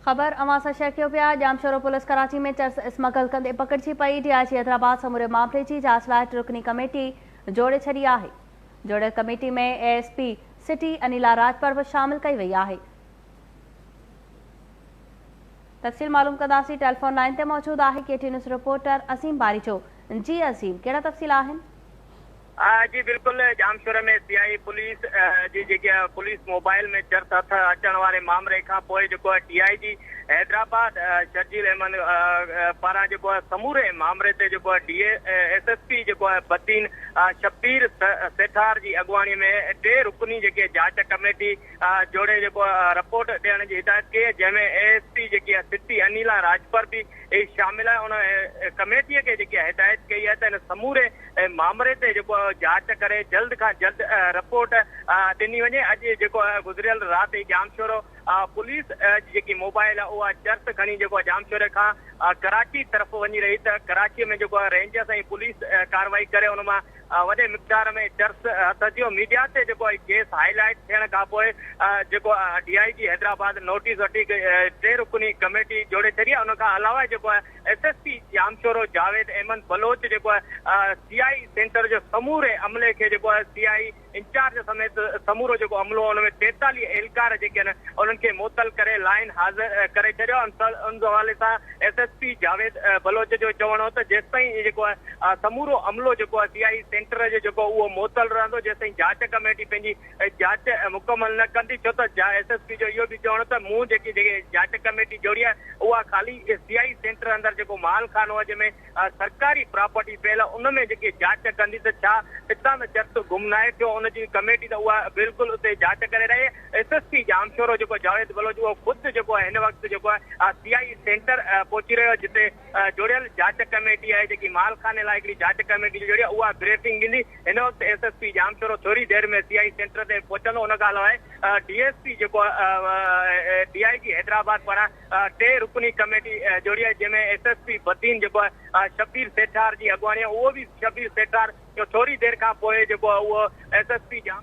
ख़बर अवां सां शेयर कयो पिया। जामशोरो पुलिस कराची में चर्स स्मगल कंदे पकड़जी पई। डीआईजी हैदराबाद समूरे मामले जी जांच लाइ रुकनी कमेटी जोड़े छॾी आहे। जोड़ियल कमेटी में एएसपी सिटी अनिला राजपर बि शामिल कई वई आहे। तफ़सील मालूम कंदासीं। टेलीफोन लाइन ते मौजूद आहे केटी न्यूज़ रिपोर्टर असीम बारीचो। जी असीम, कहिड़ा तफ़सील आहिनि? जी बिल्कुल, जामशोर में सीआई पुलिस जी पुलिस मोबाइल में चर्स हथ अचण वारे मामले खां पोइ डीआईजी हैदराबाद शर्जील अहमद पारां समूरे मामले ते एसएसपी बदीन शब्बीर सेठार जी अगवानी में 2 रुकनी जांच कमेटी जोड़े रिपोर्ट ॾियण जी हिदायत कई, जंहिंमें एएसपी सिटी अनिला राजपर भी शामिल है। उन कमेटी के हिदायत कई है त समूरे मामले ते जांच करे जल्द खां जल्द रिपोर्ट ॾिनी वञे। अॼु गुज़रियल रात जामशोरो पुलिस जी मोबाइल उहा चर्स खणी जामशोरे खां कराची तरफ़ वञी रही त कराची में रेंज सां पुलिस कार्रवाई करे उन मां वॾे मिक़दार में चर्स हथ अचियो। मीडिया से केस हाईलाइट थियण खां पोइ डीआईजी हैदराबाद नोटिस वठी 2 रुकनी कमेटी जोड़े छॾी आहे। उन खां अलावा SSP Jamshoro Javed Ahmed Baloch CI centre जो समूरे अमले के सीआई इंचार्ज समेत समूरो अमलो उनमें 43 एहलकार उनके मुअत्तल करे लाइन हाज़िर करे छॾियो। उन हवाले सां एसएसपी जावेद बलोच जो चवणो हो त जेसिताईं समूरो अमलो सीआई सेंटर जो उहो मुअत्तल रहंदो, जेसिताईं जांच कमेटी पंहिंजी जांच मुकमल न कंदी। छो त एसएसपी जो इहो बि चवणो त मूं जेकी जांच कमेटी जोड़ी आहे उहा खाली सीआई सेंटर अंदर माल खानो आहे जंहिंमें सरकारी प्रॉपर्टी पियल आहे उनमें जांच कंदी त छा हितां त चर्स गुम न आहे थियो। उनजी कमेटी त उहा बिल्कुल उते जांच करे रही। एसएसपी जामशोरो जावेद बलोच उहो खुद हिन वक्त सीआई सेंटर पहुची रहियो, जिते जोड़ियल जांच कमेटी है जी माल खाने लाइ हिकिड़ी जांच कमेटी जोड़ी आहे उहा ब्रीफिंग ॾींदी। हिन वक्त एसएसपी जामशोरो थोड़ी देर में सीआई सेंटर ते पहुचंदो। उन खां अलावा डीएसपी डीआईजी हैदराबाद पारां 2 रुकनी कमेटी जोड़ी है, जंहिंमें एसएसपी बदीन शब्बीर सेठार जी अगवानी उहो भी शब्बीर सेठार थोड़ी देर खां पोइ एसएसपी जाम